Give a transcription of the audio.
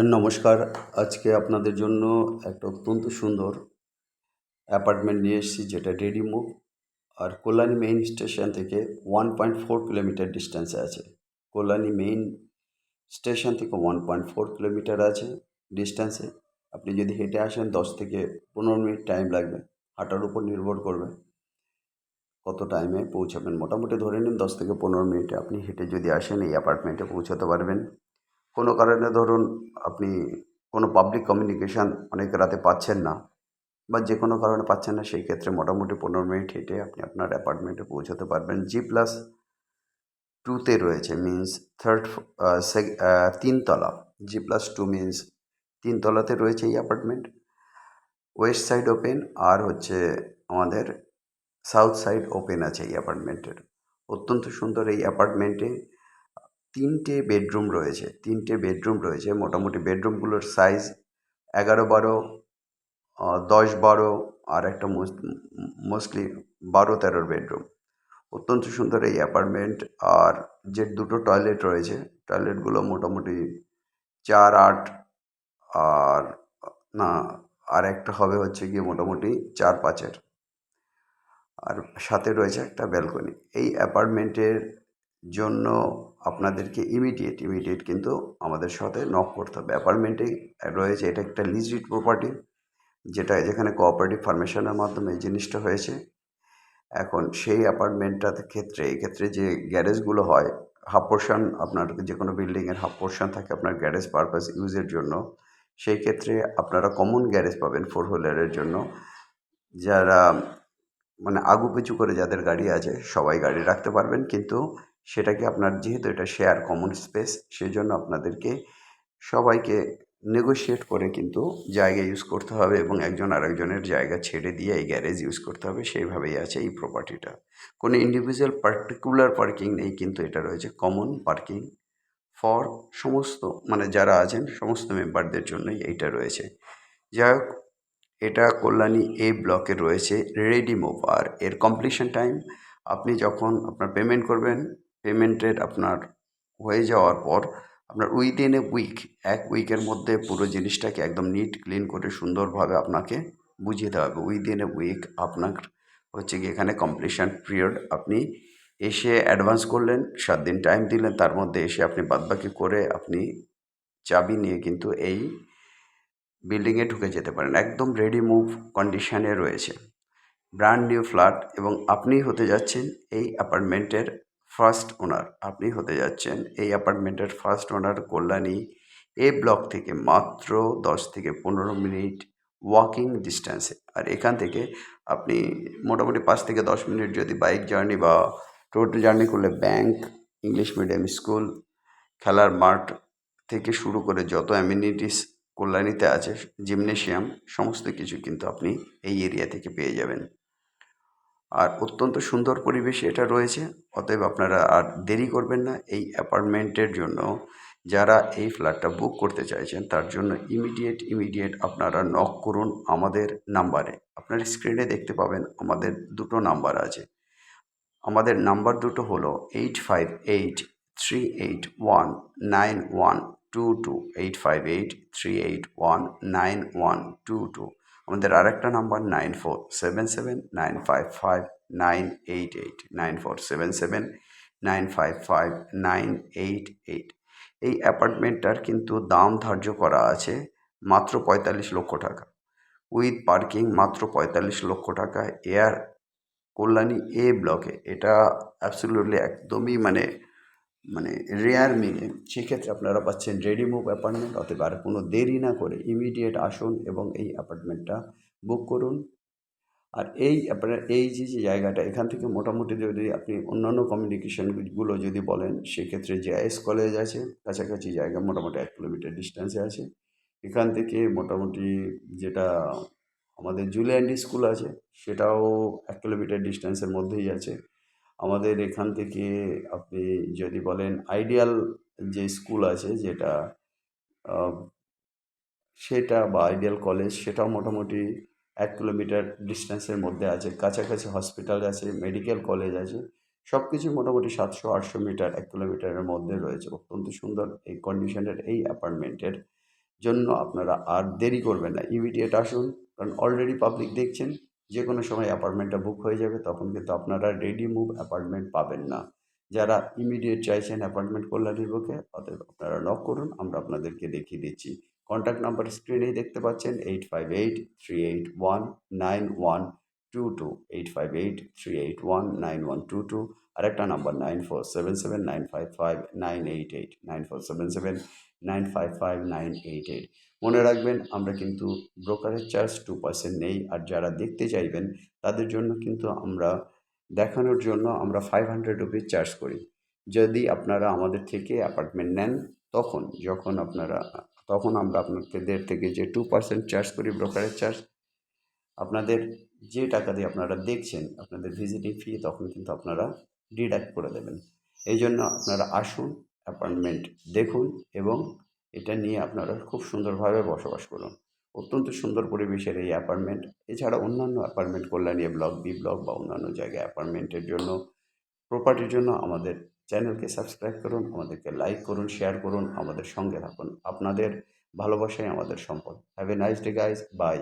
নমস্কার। আজকে আপনাদের জন্য একটা অত্যন্ত সুন্দর অ্যাপার্টমেন্ট নিয়ে এসেছি, যেটা রেডি মুভ আর কল্যাণী মেইন স্টেশন থেকে 1.4 কিলোমিটার ডিস্টেন্সে আছে। কল্যাণী মেইন স্টেশন থেকে 1.4 কিলোমিটার আছে ডিস্টেন্সে। আপনি যদি হেঁটে আসেন 10 থেকে 15 মিনিট টাইম লাগবে। হাঁটার উপর নির্ভর করবে কত টাইমে পৌঁছাবেন। মোটামুটি ধরে নিন 10 থেকে 15 মিনিটে আপনি হেঁটে যদি আসেন এই অ্যাপার্টমেন্টে পৌঁছাতে পারবেন। কোনো কারণে ধরুন আপনি কোনো পাবলিক কমিউনিকেশান অনেক রাতে পাচ্ছেন না, বা যে কোনো কারণে পাচ্ছেন না, সেই ক্ষেত্রে মোটামুটি 15 মিনিট হেঁটে আপনি আপনার অ্যাপার্টমেন্টে পৌঁছাতে পারবেন। G+2 রয়েছে, মিন্স তিনতলা। G+2 মিন্স তিনতলাতে রয়েছে এই অ্যাপার্টমেন্ট। ওয়েস্ট সাইড ওপেন আর আমাদের সাউথ সাইড ওপেন আছে এই অ্যাপার্টমেন্টের। অত্যন্ত সুন্দর এই অ্যাপার্টমেন্টে তিনটে বেডরুম রয়েছে। মোটামুটি বেডরুমগুলোর সাইজ 11-12, 10-12, আর একটা মোস্টলি 12-13 বেডরুম। অত্যন্ত সুন্দর এই অ্যাপার্টমেন্ট। আর যে দুটো টয়লেট রয়েছে, টয়লেটগুলো মোটামুটি 4-8, আর না, আর একটা হবে মোটামুটি 4-5-এর, আর সাথে রয়েছে একটা ব্যালকনি। এই অ্যাপার্টমেন্টের জন্য আপনাদেরকে ইমিডিয়েট কিন্তু আমাদের সাথে নক করতে হবে। অ্যাপার্টমেন্টেই রয়েছে, এটা একটা লিজড প্রপার্টি, যেখানে কোঅপারেটিভ ফার্মেশনের মাধ্যমে এই জিনিসটা হয়েছে। এখন সেই অ্যাপার্টমেন্টটাতে এক্ষেত্রে যে গ্যারেজগুলো হয়, হাফ পোর্শন, আপনার যে কোনো বিল্ডিংয়ের হাফ পোর্শন থাকে আপনার গ্যারেজ পারপাস ইউজের জন্য। সেই ক্ষেত্রে আপনারা কমন গ্যারেজ পাবেন 4 হুইলারের জন্য। যারা মানে আগুপিছু করে যাদের গাড়ি আছে সবাই গাড়ি রাখতে পারবেন, কিন্তু সেটাকে আপনার, যেহেতু এটা শেয়ার কমন স্পেস, সেই জন্য আপনাদেরকে সবাইকে নেগোশিয়েট করে কিন্তু জায়গা ইউজ করতে হবে, এবং একজন আরেকজনের জায়গা ছেড়ে দিয়ে এই গ্যারেজ ইউজ করতে হবে। সেইভাবেই আছে এই প্রপার্টিটা। কোনো ইন্ডিভিজুয়াল পার্টিকুলার পার্কিং নেই, কিন্তু এটা রয়েছে কমন পার্কিং ফর সমস্ত, মানে যারা আছেন সমস্ত মেম্বারদের জন্যই এইটা রয়েছে। যাই হোক, এটা কল্যাণী ব্লকে রয়েছে রেডি মুভ। আর এর কমপ্লিশন টাইম, আপনি যখন আপনার পেমেন্ট করবেন, পেমেন্টের আপনার হয়ে যাওয়ার পর আপনার উইদিন এ উইক, 1 উইকের মধ্যে পুরো জিনিসটাকে একদম নিট ক্লিন করে সুন্দরভাবে আপনাকে বুঝিয়ে দেওয়া হবে। উইদিন এ উইক আপনার এখানে কমপ্লিশন পিরিয়ড। আপনি এসে অ্যাডভান্স করলেন, 7 দিন টাইম দিলেন, তার মধ্যে এসে আপনি বাদবাকি করে আপনি চাবি নিয়ে কিন্তু এই বিল্ডিংয়ে ঢুকে যেতে পারেন। একদম রেডি মুভ কন্ডিশনে রয়েছে, ব্র্যান্ড নিউ ফ্ল্যাট, এবং আপনি হতে যাচ্ছেন এই অ্যাপার্টমেন্টের ফার্স্ট ওনার। কল্যাণী ব্লক থেকে মাত্র 10 থেকে 15 মিনিট ওয়াকিং ডিস্টেন্সে। আর এখান থেকে আপনি মোটামুটি 5 থেকে 10 মিনিট যদি বাইক জার্নি বা রোড জার্নি করলে ব্যাংক, ইংলিশ মিডিয়াম স্কুল, খেলার মাঠ থেকে শুরু করে যত অ্যামিনিটিস কল্যাণীতে আছে, জিমনেশিয়াম, সমস্ত কিছু কিন্তু আপনি এই এরিয়া থেকে পেয়ে যাবেন। আর অত্যন্ত সুন্দর পরিবেশে এটা রয়েছে। অতএব আপনারা আর দেরি করবেন না এই অ্যাপার্টমেন্টের জন্য। যারা এই ফ্ল্যাটটা বুক করতে চাইছেন তার জন্য ইমিডিয়েট আপনারা নক করুন আমাদের নাম্বারে। আপনার স্ক্রিনে দেখতে পাবেন আমাদের দুটো নাম্বার আছে। আমাদের নাম্বার দুটো হলো 858-381-9122, 858-381-9122। আমাদের আরেকটা নাম্বার 9477955988, 9477955988। এই অ্যাপার্টমেন্টটার কিন্তু দাম ধার্য করা আছে মাত্র 45 লক্ষ টাকা, উইথ পার্কিং মাত্র 45 লক্ষ টাকা। এয়ার কল্যাণী ব্লকে এটা অ্যাবসলিউটলি একদমই মানে মানে রেয়ার মিলে। সেক্ষেত্রে আপনারা পাচ্ছেন রেডি মুভ অ্যাপার্টমেন্ট। অতএব আর কোনো দেরি না করে ইমিডিয়েট আসুন এবং এই অ্যাপার্টমেন্টটা বুক করুন। আর আপনার যে জায়গাটা, এখান থেকে মোটামুটি যদি আপনি অন্যান্য কমিউনিকেশনগুলো যদি বলেন, সেক্ষেত্রে জেআইএস কলেজ আছে কাছাকাছি জায়গা, মোটামুটি 1 কিলোমিটার ডিস্টেন্সে আছে। এখান থেকে মোটামুটি যেটা আমাদের জুলিয়ান্ডি স্কুল আছে, সেটাও 1 কিলোমিটার ডিস্টেন্সের মধ্যেই আছে। আমাদের এখান থেকে আপনি যদি বলেন আইডিয়াল যে স্কুল আছে, যেটা সেটা বা আইডিয়াল কলেজ, সেটাও মোটামুটি 1 কিলোমিটার ডিস্টেন্সের মধ্যে আছে। কাছাকাছি হসপিটাল আছে, মেডিকেল কলেজ আছে, সব কিছু মোটামুটি 700-800 মিটার 1 কিলোমিটারের মধ্যে রয়েছে। অত্যন্ত সুন্দর এই কন্ডিশনের এই অ্যাপার্টমেন্টের জন্য আপনারা আর দেরি করবেন না, ইমিডিয়েট আসুন। কারণ অলরেডি পাবলিক দেখছেন যে কোনো সময় অ্যাপার্টমেন্টটা বুক হয়ে যাবে, তখন কিন্তু আপনারা রেডি মুভ অ্যাপার্টমেন্ট পাবেন না। যারা ইমিডিয়েট চাইছেন অ্যাপার্টমেন্ট কল্যাণীর বুকে, অতএব আপনারা নক করুন, আমরা আপনাদেরকে দেখিয়ে দিচ্ছি। কন্ট্যাক্ট নাম্বার স্ক্রিনেই দেখতে পাচ্ছেন, 8583819122, 8583819122। আরেকটা নাম্বার 9477955988, 9477955988। মনে রাখবেন, আমরা কিন্তু ব্রোকারেজ চার্জ 2% নেই। আর যারা দেখতে চাইবেন তাদের জন্য কিন্তু আমরা দেখানোর জন্য আমরা 500 রুপিস চার্জ করি। যদি আপনারা আমাদের থেকে অ্যাপার্টমেন্ট নেন, তখন আমরা আপনাদের থেকে যে 2% চার্জ করি ব্রোকারেজ চার্জ, আপনাদের যে টাকা দিয়ে আপনারা দেখছেন আপনাদের ভিজিটিং ফি, তখন কিন্তু আপনারা ডিডাক্ট করে দেবেন। এই জন্য আপনারা আসুন, অ্যাপার্টমেন্ট দেখুন এবং এটা নিয়ে আপনারা খুব সুন্দরভাবে বসবাস করুন। অত্যন্ত সুন্দর পরিবেশের এই অ্যাপার্টমেন্ট। এছাড়া অন্যান্য apartment Kalyani block, B block বা অন্যান্য জায়গায় অ্যাপার্টমেন্টের জন্য, প্রপার্টির জন্য আমাদের চ্যানেলকে সাবস্ক্রাইব করুন, আমাদেরকে লাইক করুন, শেয়ার করুন, আমাদের সঙ্গে থাকুন। আপনাদের ভালোবাসাই আমাদের সম্পদ। Have a nice day guys, by.